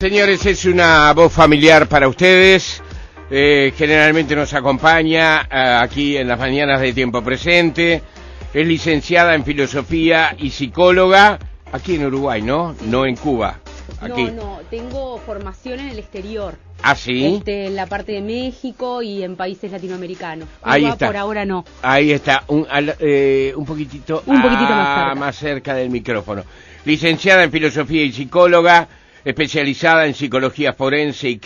Señores, es una voz familiar para ustedes, generalmente nos acompaña aquí en las mañanas de Tiempo Presente, es licenciada en Filosofía y psicóloga, aquí en Uruguay, ¿no? No en Cuba, aquí. No, tengo formación en el exterior. ¿Ah, sí? En la parte de México y en países latinoamericanos. Ahí Cuba, está. por ahora no. Ahí está, un poquitito más cerca del micrófono. Licenciada en Filosofía y psicóloga, especializada en psicología forense y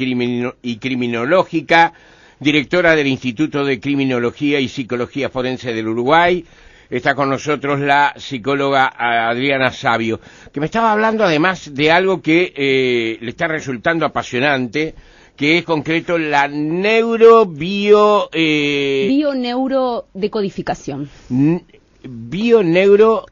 criminológica, directora del Instituto de Criminología y Psicología Forense del Uruguay. Está con nosotros la psicóloga Adriana Savio, que me estaba hablando además de algo que le está resultando apasionante, que es concreto la Bioneurodecodificación. Decodificación.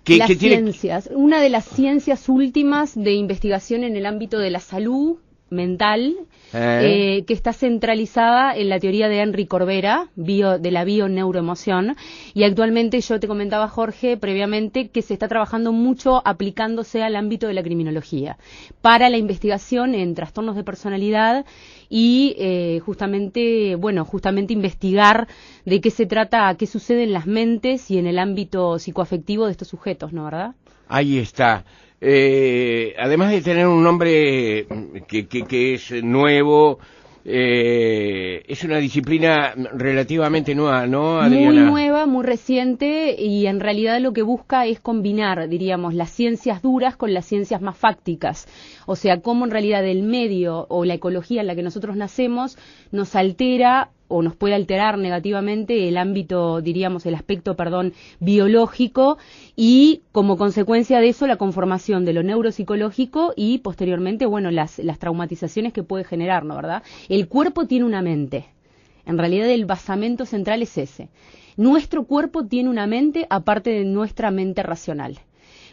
Que ciencias, una de las ciencias últimas de investigación en el ámbito de la salud mental, que está centralizada en la teoría de Henry Corbera, de la bioneuroemoción, y actualmente yo te comentaba, Jorge, previamente, que se está trabajando mucho aplicándose al ámbito de la criminología, para la investigación en trastornos de personalidad y justamente investigar de qué se trata, qué sucede en las mentes y en el ámbito psicoafectivo de estos sujetos, ¿no, verdad? Ahí está. Además de tener un nombre que es nuevo, es una disciplina relativamente nueva, ¿no, Adriana? Muy nueva, muy reciente, y en realidad lo que busca es combinar, diríamos, las ciencias duras con las ciencias más fácticas. O sea, cómo en realidad el medio o la ecología en la que nosotros nacemos nos altera o nos puede alterar negativamente el ámbito, diríamos, el aspecto, biológico, y como consecuencia de eso la conformación de lo neuropsicológico y posteriormente, las traumatizaciones que puede generar, ¿no, verdad? El cuerpo tiene una mente. En realidad el basamento central es ese. Nuestro cuerpo tiene una mente aparte de nuestra mente racional.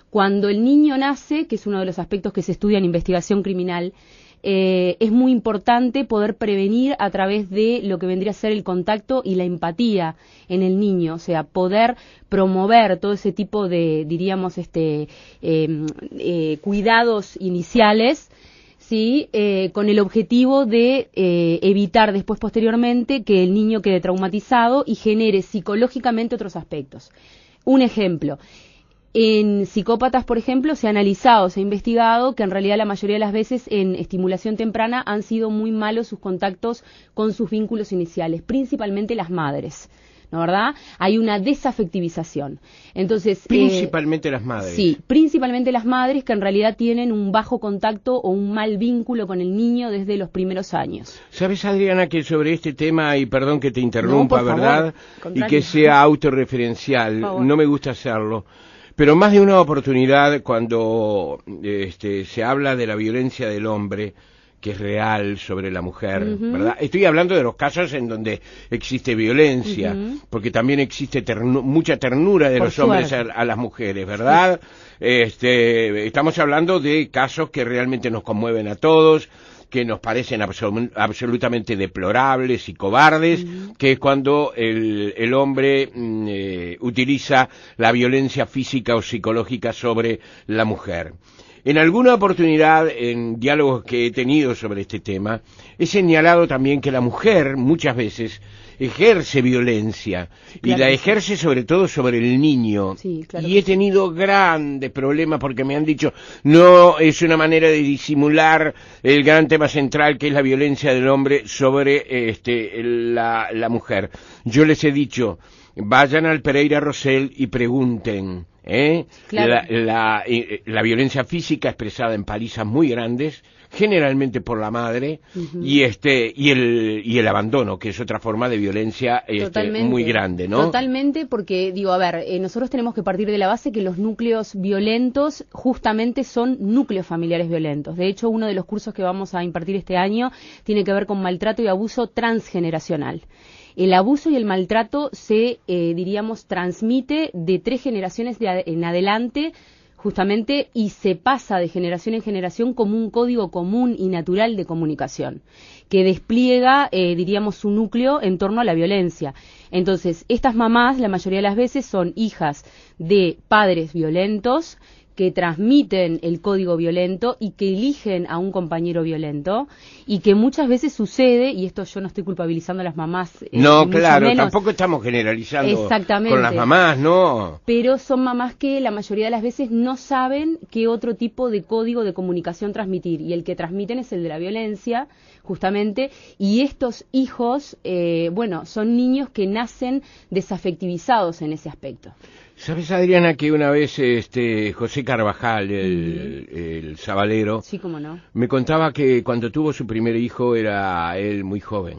Cuando el niño nace, que es uno de los aspectos que se estudia en investigación criminal, es muy importante poder prevenir a través de lo que vendría a ser el contacto y la empatía en el niño, o sea, poder promover todo ese tipo de, diríamos, cuidados iniciales, ¿sí? Con el objetivo de evitar después, posteriormente, que el niño quede traumatizado y genere psicológicamente otros aspectos. Un ejemplo. En psicópatas, por ejemplo, se ha analizado, se ha investigado que en realidad la mayoría de las veces en estimulación temprana han sido muy malos sus contactos con sus vínculos iniciales, principalmente las madres, ¿no, verdad? Hay una desafectivización. Entonces, principalmente las madres. Sí, principalmente las madres que en realidad tienen un bajo contacto o un mal vínculo con el niño desde los primeros años. ¿Sabes, Adriana, que sobre este tema, y perdón que te interrumpa, no, ¿verdad? Contrario. Y que sea autorreferencial, no me gusta hacerlo. Pero más de una oportunidad cuando se habla de la violencia del hombre, que es real sobre la mujer, ¿verdad? Estoy hablando de los casos en donde existe violencia, porque también existe mucha ternura de los hombres a las mujeres, ¿verdad? Sí. Estamos hablando de casos que realmente nos conmueven a todos, que nos parecen absolutamente deplorables y cobardes, que es cuando el hombre utiliza la violencia física o psicológica sobre la mujer. En alguna oportunidad, en diálogos que he tenido sobre este tema, he señalado también que la mujer muchas veces ejerce violencia, y la ejerce sobre todo sobre el niño. Sí, claro, y he tenido grandes problemas porque me han dicho, no, es una manera de disimular el gran tema central que es la violencia del hombre sobre la mujer. Yo les he dicho, vayan al Pereira Rosell y pregunten. Claro. La violencia física expresada en palizas muy grandes, generalmente por la madre, y el abandono, que es otra forma de violencia muy grande, ¿no? Totalmente, porque nosotros tenemos que partir de la base que los núcleos violentos justamente son núcleos familiares violentos. De hecho, uno de los cursos que vamos a impartir este año tiene que ver con maltrato y abuso transgeneracional. El abuso y el maltrato se, transmite de 3 generaciones en adelante, justamente, y se pasa de generación en generación como un código común y natural de comunicación, que despliega, su núcleo en torno a la violencia. Entonces, estas mamás, la mayoría de las veces, son hijas de padres violentos, que transmiten el código violento y que eligen a un compañero violento, y que muchas veces sucede, y esto yo no estoy culpabilizando a las mamás. No, claro, menos, tampoco estamos generalizando con las mamás, ¿no? Pero son mamás que la mayoría de las veces no saben qué otro tipo de código de comunicación transmitir, y el que transmiten es el de la violencia, justamente, y estos hijos, bueno, son niños que nacen desafectivizados en ese aspecto. ¿Sabes, Adriana, que una vez José Carvajal, el sabalero, sí, cómo no, me contaba que cuando tuvo su primer hijo era él muy joven?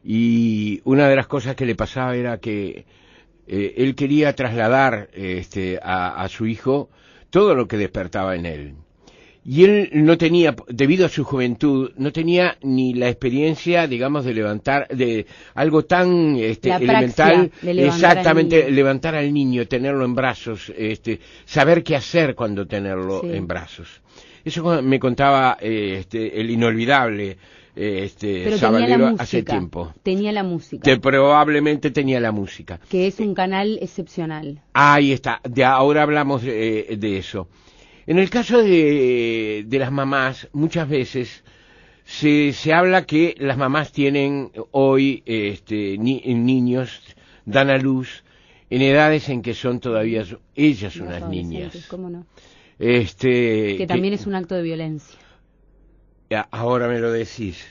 Y una de las cosas que le pasaba era que él quería trasladar a su hijo todo lo que despertaba en él. Y él no tenía, debido a su juventud, no tenía ni la experiencia, digamos, de levantar, de algo tan elemental, exactamente, levantar al niño, tenerlo en brazos, saber qué hacer cuando tenerlo en brazos. Eso me contaba el inolvidable sabalero hace tiempo. Tenía la música. Probablemente tenía la música. Que es un canal excepcional. Ahí está, ahora hablamos de eso. En el caso de las mamás, muchas veces se habla que las mamás tienen hoy niños, dan a luz en edades en que son todavía ellas unas niñas. ¿Cómo no? Que también es un acto de violencia. Ahora me lo decís.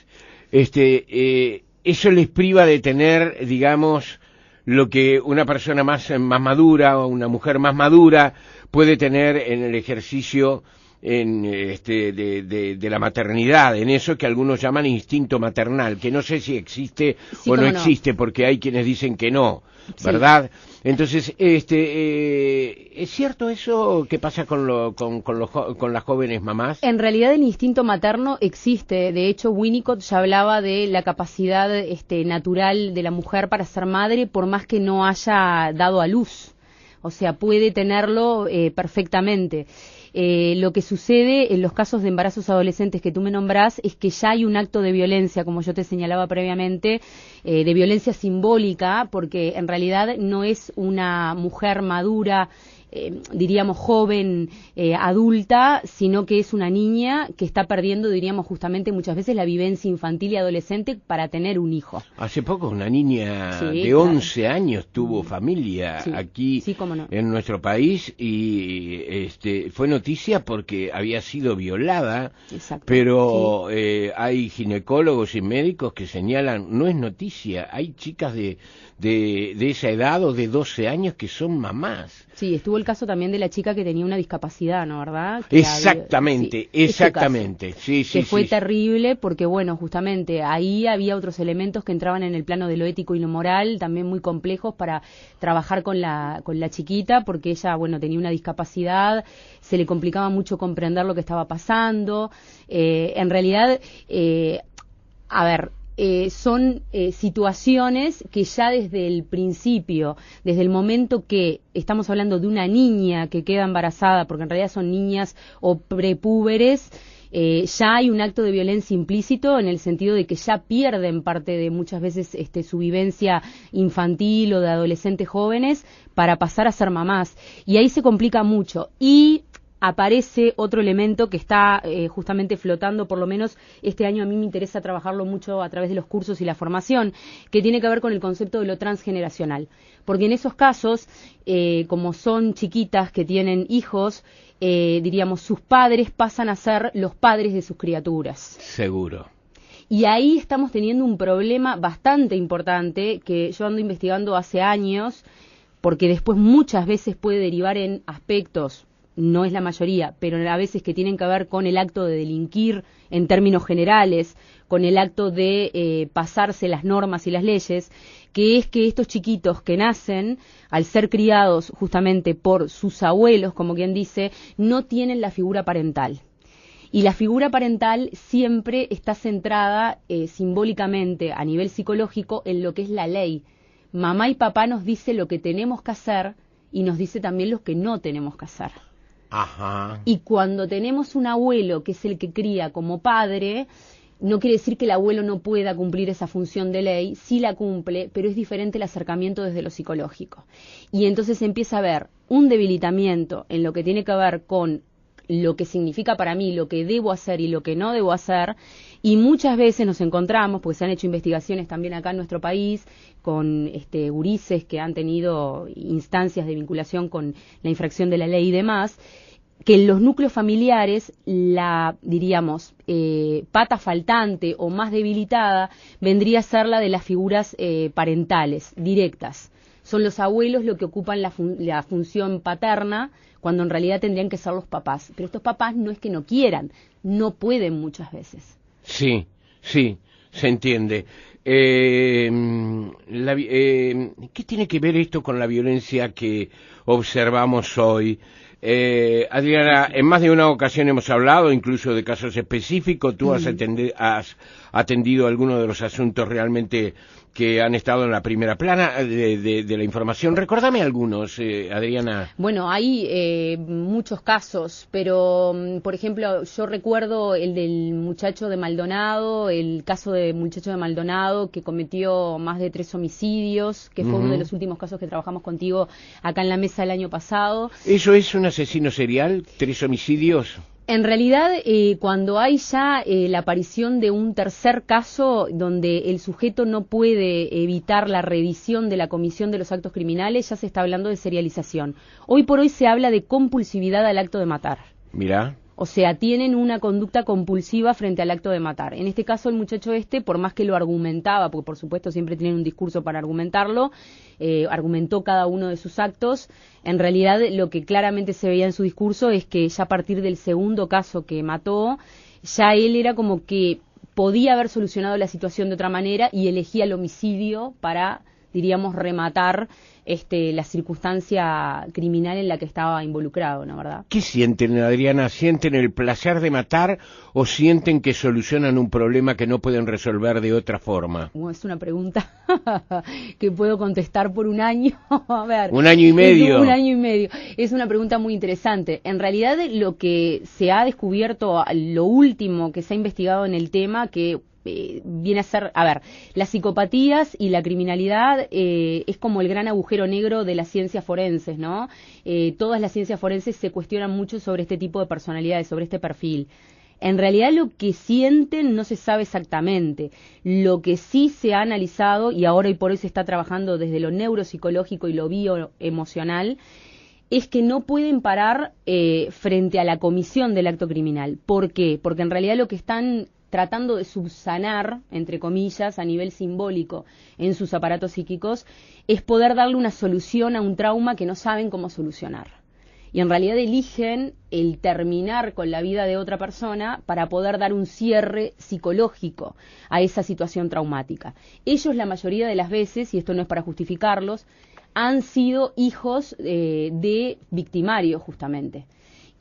Eso les priva de tener, digamos, lo que una persona más madura o una mujer más madura puede tener en el ejercicio de la maternidad, en eso que algunos llaman instinto maternal, que no sé si existe o no existe, porque hay quienes dicen que no, ¿verdad? Sí. Entonces, ¿es cierto eso que pasa con las jóvenes mamás? En realidad el instinto materno existe. De hecho, Winnicott ya hablaba de la capacidad natural de la mujer para ser madre, por más que no haya dado a luz. O sea, puede tenerlo perfectamente. Lo que sucede en los casos de embarazos adolescentes que tú me nombrás es que ya hay un acto de violencia, como yo te señalaba previamente, de violencia simbólica, porque en realidad no es una mujer madura, diríamos joven, adulta, sino que es una niña que está perdiendo, diríamos justamente muchas veces, la vivencia infantil y adolescente para tener un hijo. Hace poco una niña de 11 años tuvo familia aquí en nuestro país y fue noticia porque había sido violada. Exacto. Pero hay ginecólogos y médicos que señalan, no es noticia, hay chicas de esa edad o de 12 años que son mamás. Sí, estuvo el caso también de la chica que tenía una discapacidad, ¿no? ¿Verdad? Exactamente, exactamente. Sí, que fue terrible porque, bueno, justamente ahí había otros elementos que entraban en el plano de lo ético y lo moral, también muy complejos para trabajar con la chiquita, porque ella, bueno, tenía una discapacidad, se le complicaba mucho comprender lo que estaba pasando. En realidad, a ver, son situaciones que ya desde el principio, desde el momento que estamos hablando de una niña que queda embarazada, porque en realidad son niñas o prepúberes, ya hay un acto de violencia implícito en el sentido de que ya pierden parte de muchas veces su vivencia infantil o de adolescentes jóvenes para pasar a ser mamás. Y ahí se complica mucho. Y aparece otro elemento que está justamente flotando, por lo menos este año a mí me interesa trabajarlo mucho a través de los cursos y la formación, que tiene que ver con el concepto de lo transgeneracional. Porque en esos casos, como son chiquitas que tienen hijos, diríamos, sus padres pasan a ser los padres de sus criaturas. Seguro. Y ahí estamos teniendo un problema bastante importante que yo ando investigando hace años, porque después muchas veces puede derivar en aspectos, no es la mayoría, pero a veces que tienen que ver con el acto de delinquir en términos generales, con el acto de pasarse las normas y las leyes, que es que estos chiquitos que nacen, al ser criados justamente por sus abuelos, como quien dice, no tienen la figura parental. Y la figura parental siempre está centrada simbólicamente a nivel psicológico en lo que es la ley. Mamá y papá nos dice lo que tenemos que hacer y nos dice también lo que no tenemos que hacer. Ajá. Y cuando tenemos un abuelo que es el que cría como padre, no quiere decir que el abuelo no pueda cumplir esa función de ley, sí la cumple, pero es diferente el acercamiento desde lo psicológico. Y entonces empieza a haber un debilitamiento en lo que tiene que ver con lo que significa para mí, lo que debo hacer y lo que no debo hacer, y muchas veces nos encontramos, porque se han hecho investigaciones también acá en nuestro país, con gurises que han tenido instancias de vinculación con la infracción de la ley y demás, que en los núcleos familiares la, diríamos, pata faltante o más debilitada vendría a ser la de las figuras parentales, directas. Son los abuelos los que ocupan la función paterna, cuando en realidad tendrían que ser los papás. Pero estos papás no es que no quieran, no pueden muchas veces. Sí, sí, se entiende. ¿Qué tiene que ver esto con la violencia que observamos hoy? Adriana, en más de una ocasión hemos hablado incluso de casos específicos. Tú has atendido algunos de los asuntos realmente que han estado en la primera plana de la información. Recórdame algunos, Adriana. Bueno, hay muchos casos, pero por ejemplo, yo recuerdo el del muchacho de Maldonado, el caso del muchacho de Maldonado que cometió más de 3 homicidios, que fue uno de los últimos casos que trabajamos contigo acá en la mesa el año pasado. ¿Eso es un asesino serial? ¿3 homicidios? En realidad, cuando hay ya la aparición de un tercer caso donde el sujeto no puede evitar la revisión de la comisión de los actos criminales, ya se está hablando de serialización. Hoy por hoy se habla de compulsividad al acto de matar. Mirá. O sea, tienen una conducta compulsiva frente al acto de matar. En este caso, el muchacho por más que lo argumentaba, porque por supuesto siempre tienen un discurso para argumentarlo, argumentó cada uno de sus actos. En realidad, lo que claramente se veía en su discurso es que ya a partir del segundo caso que mató, ya él era como que podía haber solucionado la situación de otra manera y elegía el homicidio para, diríamos, rematar la circunstancia criminal en la que estaba involucrado, ¿no, verdad? ¿Qué sienten, Adriana? ¿Sienten el placer de matar o sienten que solucionan un problema que no pueden resolver de otra forma? Bueno, es una pregunta que puedo contestar por un año. A ver, 1 año y medio. 1 año y medio. Es una pregunta muy interesante. En realidad, lo que se ha descubierto, lo último que se ha investigado en el tema, que viene a ser, a ver, las psicopatías y la criminalidad es como el gran agujero negro de las ciencias forenses, ¿no? Todas las ciencias forenses se cuestionan mucho sobre este tipo de personalidades, sobre este perfil. En realidad lo que sienten no se sabe exactamente. Lo que sí se ha analizado, y ahora y por hoy se está trabajando desde lo neuropsicológico y lo bioemocional, es que no pueden parar frente a la comisión del acto criminal. ¿Por qué? Porque en realidad lo que están tratando de subsanar, entre comillas, a nivel simbólico en sus aparatos psíquicos, es poder darle una solución a un trauma que no saben cómo solucionar. Y en realidad eligen el terminar con la vida de otra persona para poder dar un cierre psicológico a esa situación traumática. Ellos, la mayoría de las veces, y esto no es para justificarlos, han sido hijos de victimarios, justamente.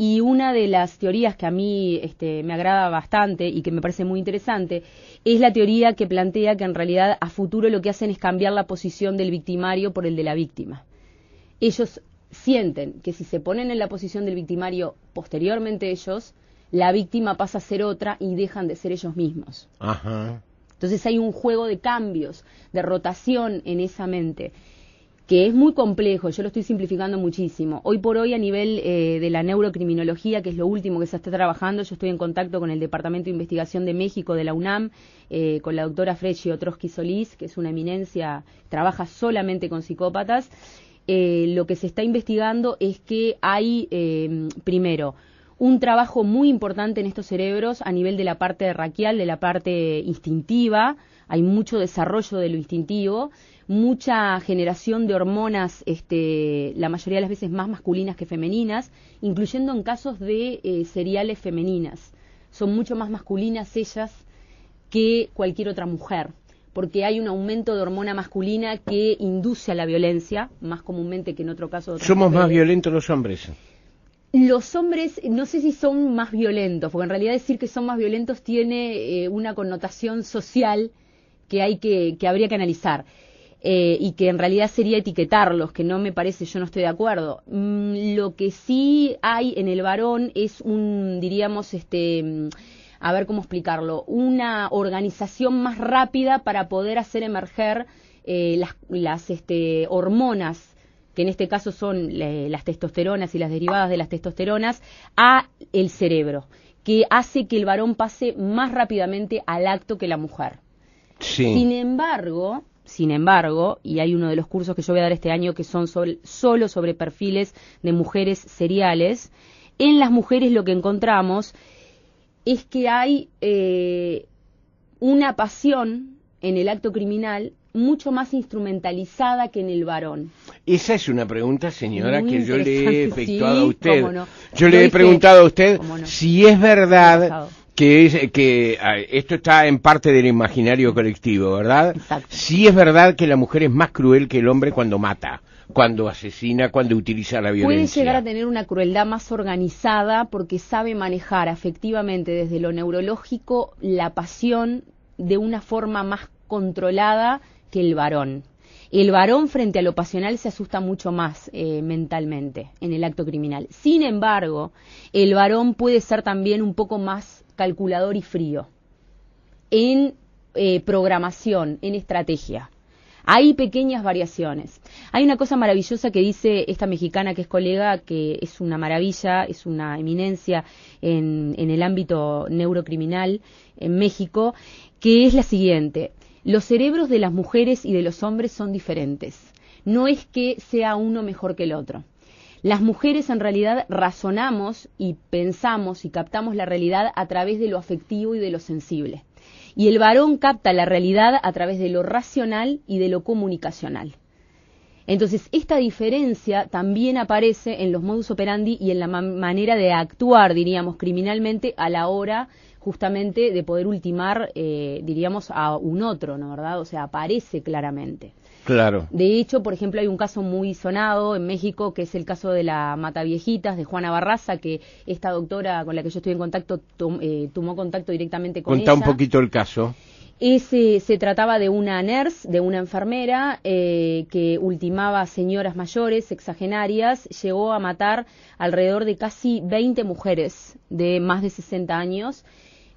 Y una de las teorías que a mí me agrada bastante y que me parece muy interesante es la teoría que plantea que en realidad a futuro lo que hacen es cambiar la posición del victimario por el de la víctima. Ellos sienten que si se ponen en la posición del victimario posteriormente ellos, la víctima pasa a ser otra y dejan de ser ellos mismos. Ajá. Entonces hay un juego de cambios, de rotación en esa mente, que es muy complejo. Yo lo estoy simplificando muchísimo. Hoy por hoy, a nivel de la neurocriminología, que es lo último que se está trabajando, yo estoy en contacto con el Departamento de Investigación de México de la UNAM, con la doctora Frechi Otrosky Solís, que es una eminencia, trabaja solamente con psicópatas. Lo que se está investigando es que hay, primero, un trabajo muy importante en estos cerebros a nivel de la parte raquial, de la parte instintiva. Hay mucho desarrollo de lo instintivo, mucha generación de hormonas, la mayoría de las veces más masculinas que femeninas, incluyendo en casos de seriales femeninas. Son mucho más masculinas ellas que cualquier otra mujer, porque hay un aumento de hormona masculina que induce a la violencia, más comúnmente que en otro caso. ¿Somos más violentos los hombres? Los hombres, no sé si son más violentos, porque en realidad decir que son más violentos tiene una connotación social que habría que analizar. Y que en realidad sería etiquetarlos, que no me parece, yo no estoy de acuerdo. Lo que sí hay en el varón es diríamos, a ver cómo explicarlo, una organización más rápida para poder hacer emerger las hormonas, que en este caso son las testosteronas y las derivadas de las testosteronas, a el cerebro, que hace que el varón pase más rápidamente al acto que la mujer. Sí. Sin embargo, y hay uno de los cursos que yo voy a dar este año que son solo sobre perfiles de mujeres seriales, en las mujeres lo que encontramos es que hay una pasión en el acto criminal mucho más instrumentalizada que en el varón. Esa es una pregunta, señora, Muy que yo le he efectuado sí, a usted. cómo no. Yo le he preguntado a usted no. si es verdad que esto está en parte del imaginario colectivo, ¿verdad? Exacto. Si es verdad que la mujer es más cruel que el hombre cuando mata, cuando asesina, cuando utiliza la violencia. Puede llegar a tener una crueldad más organizada porque sabe manejar afectivamente desde lo neurológico la pasión de una forma más controlada que el varón. El varón frente a lo pasional se asusta mucho más mentalmente en el acto criminal. Sin embargo, el varón puede ser también un poco más calculador y frío en programación, en estrategia. Hay pequeñas variaciones. Hay una cosa maravillosa que dice esta mexicana que es colega, que es una maravilla, es una eminencia en el ámbito neurocriminal en México, que es la siguiente: los cerebros de las mujeres y de los hombres son diferentes. No es que sea uno mejor que el otro. Las mujeres en realidad razonamos y pensamos y captamos la realidad a través de lo afectivo y de lo sensible. Y el varón capta la realidad a través de lo racional y de lo comunicacional. Entonces, esta diferencia también aparece en los modus operandi y en la manera de actuar, diríamos, criminalmente a la hora justamente de poder ultimar, diríamos, a un otro, ¿no, verdad? O sea, aparece claramente. Claro. De hecho, por ejemplo, hay un caso muy sonado en México, que es el caso de la Mataviejitas, de Juana Barraza, que esta doctora con la que yo estoy en contacto tomó contacto directamente con ella. Contá un poquito el caso. Se trataba de una nurse, de una enfermera que ultimaba a señoras mayores, sexagenarias, llegó a matar alrededor de casi 20 mujeres de más de 60 años.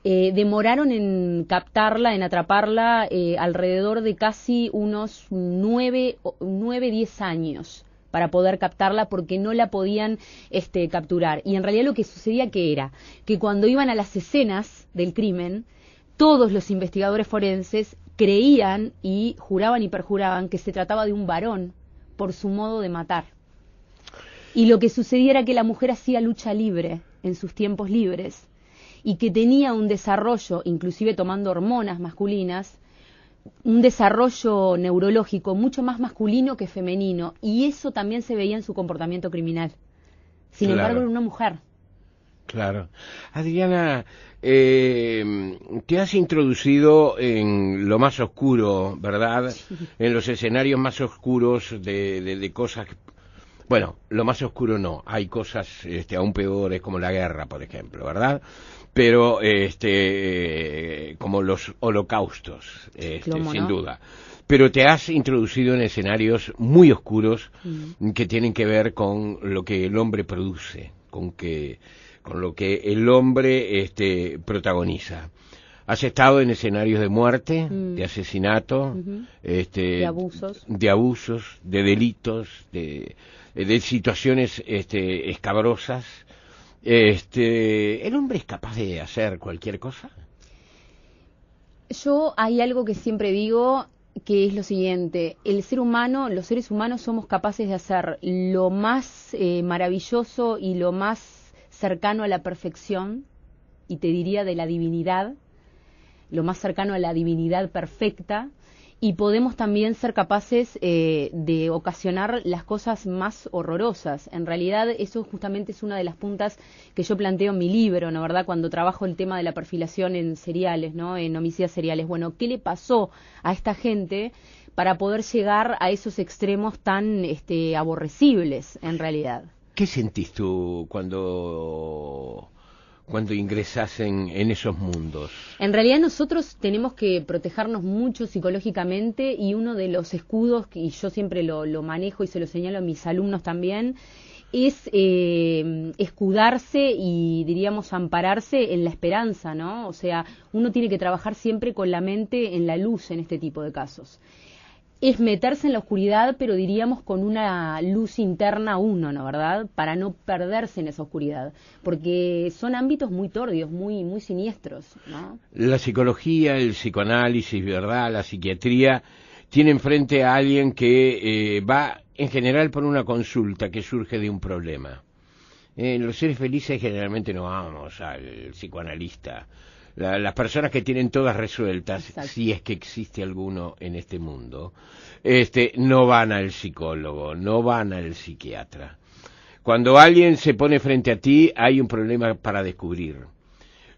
Demoraron en captarla, en atraparla, alrededor de casi unos 9-10 años para poder captarla porque no la podían capturar. Y en realidad lo que sucedía que cuando iban a las escenas del crimen, todos los investigadores forenses creían y juraban y perjuraban que se trataba de un varón por su modo de matar. Y lo que sucedía era que la mujer hacía lucha libre en sus tiempos libres y que tenía un desarrollo, inclusive tomando hormonas masculinas, un desarrollo neurológico mucho más masculino que femenino, y eso también se veía en su comportamiento criminal. Sin embargo, era una mujer. Claro. Adriana, te has introducido en lo más oscuro, ¿verdad? Sí. En los escenarios más oscuros de cosas. Bueno, lo más oscuro no, hay cosas aún peores como la guerra, por ejemplo, ¿verdad? Pero como los holocaustos, sin duda. Pero te has introducido en escenarios muy oscuros que tienen que ver con lo que el hombre produce, con lo que el hombre protagoniza. Has estado en escenarios de muerte, de asesinato, de abusos, de delitos, de situaciones escabrosas. ¿El hombre es capaz de hacer cualquier cosa? Hay algo que siempre digo, que es lo siguiente: el ser humano, los seres humanos somos capaces de hacer lo más maravilloso y lo más cercano a la perfección, y te diría de la divinidad, lo más cercano a la divinidad perfecta, y podemos también ser capaces de ocasionar las cosas más horrorosas. En realidad eso justamente es una de las puntas que yo planteo en mi libro, ¿no, verdad? Cuando trabajo el tema de la perfilación en seriales, ¿no? En homicidios seriales. Bueno, ¿qué le pasó a esta gente para poder llegar a esos extremos tan aborrecibles, en realidad? ¿Qué sentís tú cuando ingresás en esos mundos? En realidad nosotros tenemos que protegernos mucho psicológicamente, y uno de los escudos, y yo siempre lo manejo y se lo señalo a mis alumnos también, es escudarse y, diríamos, ampararse en la esperanza, ¿no? O sea, uno tiene que trabajar siempre con la mente en la luz en este tipo de casos. Es meterse en la oscuridad, pero diríamos con una luz interna uno, ¿no? ¿Verdad? Para no perderse en esa oscuridad, porque son ámbitos muy tordios, muy, muy siniestros, ¿no? La psicología, el psicoanálisis, ¿verdad? La psiquiatría tienen frente a alguien que va en general por una consulta que surge de un problema. Los seres felices generalmente no vamos al psicoanalista. Las personas que tienen todas resueltas, exacto, si es que existe alguno en este mundo, no van al psicólogo, no van al psiquiatra. Cuando alguien se pone frente a ti, hay un problema para descubrir.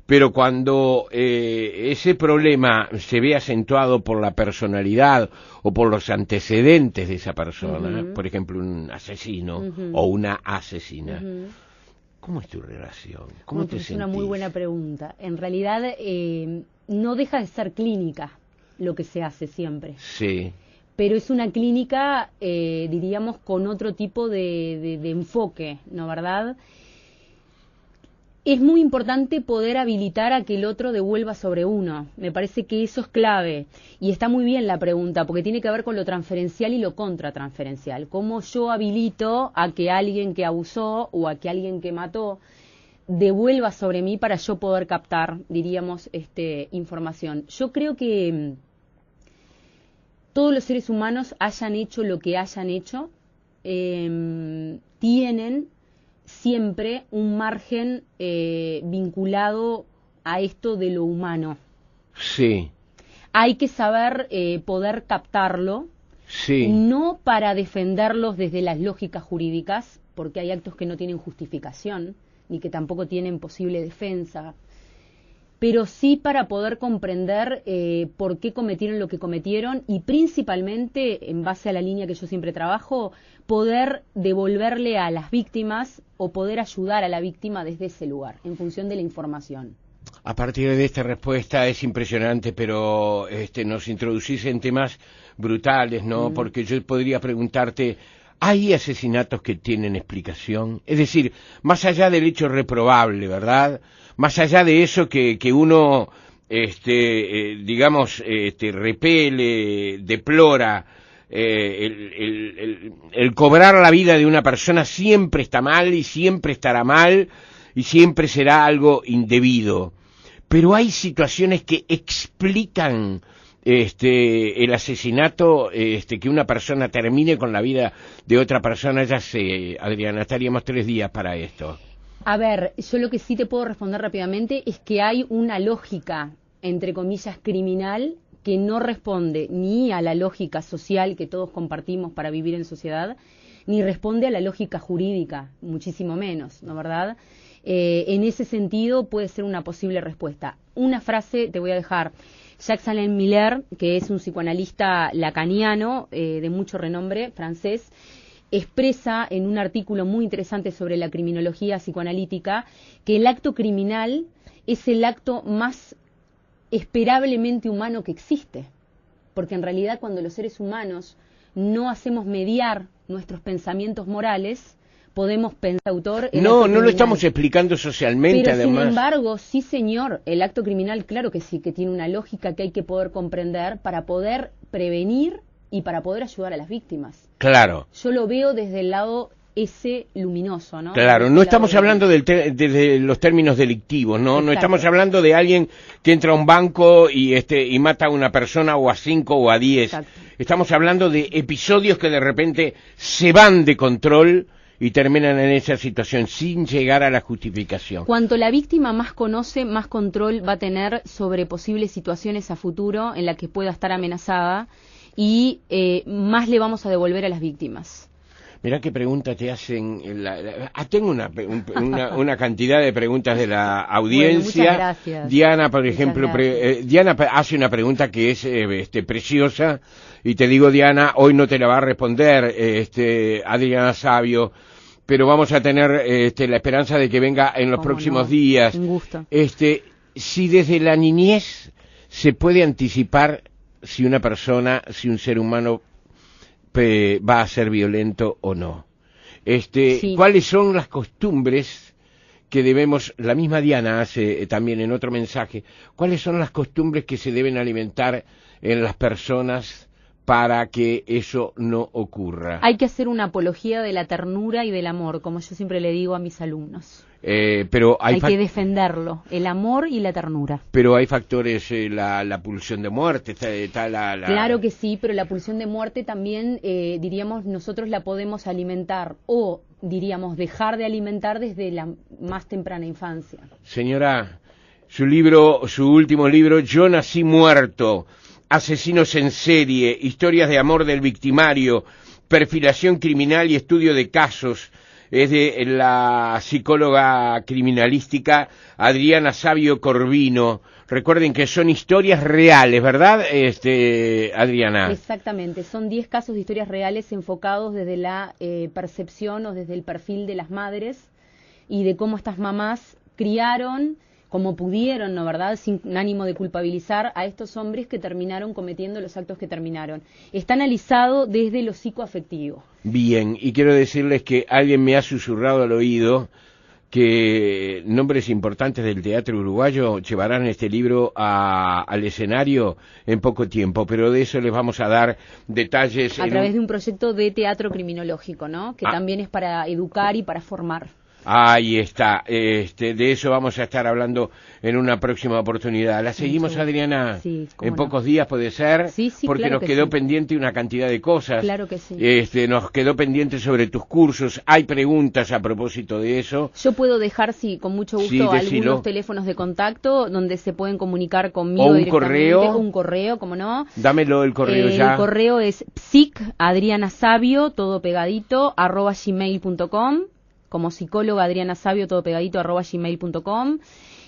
Pero cuando ese problema se ve acentuado por la personalidad o por los antecedentes de esa persona, por ejemplo, un asesino o una asesina, ¿cómo es tu relación? ¿Cómo te sentís? Es una muy buena pregunta. En realidad, no deja de ser clínica lo que se hace siempre. Sí. Pero es una clínica, diríamos, con otro tipo de enfoque, ¿no, verdad? Es muy importante poder habilitar a que el otro devuelva sobre uno. Me parece que eso es clave. Y está muy bien la pregunta, porque tiene que ver con lo transferencial y lo contratransferencial. ¿Cómo yo habilito a que alguien que abusó o a que alguien que mató devuelva sobre mí para yo poder captar, diríamos, información? Yo creo que todos los seres humanos, hayan hecho lo que hayan hecho, tienen siempre un margen vinculado a esto de lo humano. Sí. Hay que saber poder captarlo, sí, no para defenderlos desde las lógicas jurídicas, porque hay actos que no tienen justificación, ni que tampoco tienen posible defensa, pero sí para poder comprender por qué cometieron lo que cometieron y principalmente, en base a la línea que yo siempre trabajo, poder devolverle a las víctimas o poder ayudar a la víctima desde ese lugar, en función de la información. A partir de esta respuesta es impresionante, pero nos introducís en temas brutales, ¿no? Porque yo podría preguntarte, ¿hay asesinatos que tienen explicación? Es decir, más allá del hecho reprobable, ¿verdad? Más allá de eso que uno, digamos, repele, deplora, el cobrar la vida de una persona siempre está mal y siempre estará mal y siempre será algo indebido. Pero hay situaciones que explican el asesinato, que una persona termine con la vida de otra persona. Ya sé, Adriana, estaríamos 3 días para esto. A ver, yo lo que sí te puedo responder rápidamente es que hay una lógica, entre comillas, criminal, que no responde ni a la lógica social que todos compartimos para vivir en sociedad, ni responde a la lógica jurídica, muchísimo menos, ¿no, verdad? En ese sentido puede ser una posible respuesta. Una frase te voy a dejar. Jacques Alain Miller, que es un psicoanalista lacaniano de mucho renombre, francés, expresa en un artículo muy interesante sobre la criminología psicoanalítica que el acto criminal es el acto más esperablemente humano que existe, porque en realidad cuando los seres humanos no hacemos mediar nuestros pensamientos morales, podemos pensar autor. No lo estamos explicando socialmente, pero además. Sin embargo, sí, señor, el acto criminal, claro que sí, que tiene una lógica que hay que poder comprender para poder prevenir y para poder ayudar a las víctimas. Claro. Yo lo veo desde el lado ese luminoso, ¿no? Claro, no estamos hablando de los términos delictivos, ¿no? Exacto. No estamos hablando de alguien que entra a un banco y mata a una persona o a 5 o a 10. Exacto. Estamos hablando de episodios que de repente se van de control y terminan en esa situación sin llegar a la justificación. Cuanto la víctima más conoce, más control va a tener sobre posibles situaciones a futuro en las que pueda estar amenazada y más le vamos a devolver a las víctimas. Mirá qué pregunta te hacen. Tengo una cantidad de preguntas de la audiencia. Bueno, muchas gracias. Diana, por ejemplo, Diana hace una pregunta que es preciosa. Y te digo, Diana, hoy no te la va a responder Adriana Savio, pero vamos a tener la esperanza de que venga en los próximos días. Un gusto. Si desde la niñez se puede anticipar si un ser humano va a ser violento o no. Sí. ¿Cuáles son las costumbres que debemos, la misma Diana hace también en otro mensaje, cuáles son las costumbres que se deben alimentar en las personas para que eso no ocurra? Hay que hacer una apología de la ternura y del amor, como yo siempre le digo a mis alumnos. Pero hay que defenderlo, el amor y la ternura. Pero hay factores, la pulsión de muerte, está Claro que sí, pero la pulsión de muerte también, diríamos, nosotros la podemos alimentar o, diríamos, dejar de alimentar desde la más temprana infancia. Señora, su último libro, Yo nací muerto, asesinos en serie, historias de amor del victimario, perfilación criminal y estudio de casos, es de la psicóloga criminalística Adriana Savio Corvino. Recuerden que son historias reales, ¿verdad, Adriana? Exactamente, son 10 casos de historias reales enfocados desde la percepción o desde el perfil de las madres y de cómo estas mamás criaron como pudieron, ¿no, verdad?, sin ánimo de culpabilizar a estos hombres que terminaron cometiendo los actos que terminaron. Está analizado desde lo psicoafectivo. Bien, y quiero decirles que alguien me ha susurrado al oído que nombres importantes del teatro uruguayo llevarán este libro al escenario en poco tiempo, pero de eso les vamos a dar detalles. A través de un proyecto de teatro criminológico, ¿no?, que también es para educar y para formar. Ahí está, de eso vamos a estar hablando en una próxima oportunidad. ¿La seguimos, Adriana? Sí, en pocos días puede ser, sí, porque claro, nos quedó pendiente una cantidad de cosas. Claro que sí. Nos quedó pendiente sobre tus cursos, hay preguntas a propósito de eso. Yo puedo dejar, sí, con mucho gusto, algunos teléfonos de contacto donde se pueden comunicar conmigo directamente. O un correo, ¿cómo no? Dámelo el correo ya. El correo es psic@adrianasavio, todo pegadito, @gmail.com. Como psicóloga Adriana Savio, todo pegadito, @gmail.com.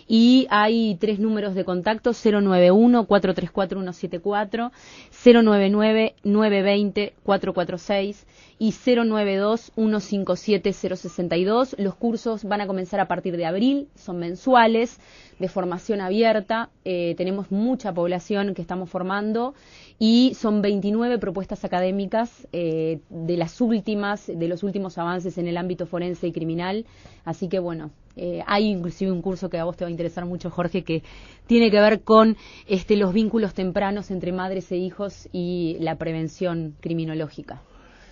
Y hay 3 números de contacto: 091-434-174, 099-920-446 y 092-157-062. Los cursos van a comenzar a partir de abril, son mensuales, de formación abierta. Tenemos mucha población que estamos formando y son 29 propuestas académicas de los últimos avances en el ámbito forense y criminal. Así que bueno, hay inclusive un curso que a vos te va a interesar mucho, Jorge, que tiene que ver con los vínculos tempranos entre madres e hijos y la prevención criminológica.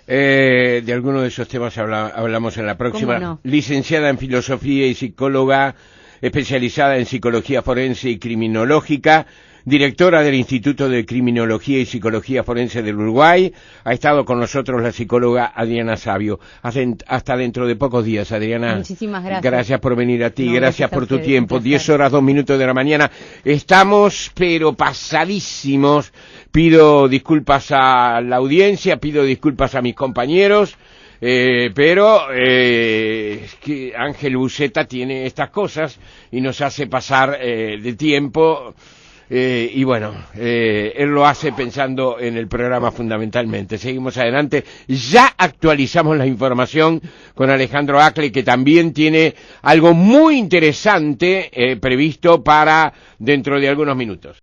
De alguno de esos temas hablamos en la próxima. ¿Cómo no? Licenciada en Filosofía y psicóloga, especializada en Psicología Forense y Criminológica, directora del Instituto de Criminología y Psicología Forense del Uruguay. Ha estado con nosotros la psicóloga Adriana Savio. Hasta dentro de pocos días, Adriana. Muchísimas gracias. Gracias por venir a ti, gracias por tu tiempo. 10 horas, 2 minutos de la mañana. Estamos, pero pasadísimos. Pido disculpas a la audiencia, pido disculpas a mis compañeros. Pero es que Ángel Buceta tiene estas cosas y nos hace pasar de tiempo. Y bueno, él lo hace pensando en el programa fundamentalmente. Seguimos adelante, ya actualizamos la información con Alejandro Acle, que también tiene algo muy interesante previsto para dentro de algunos minutos.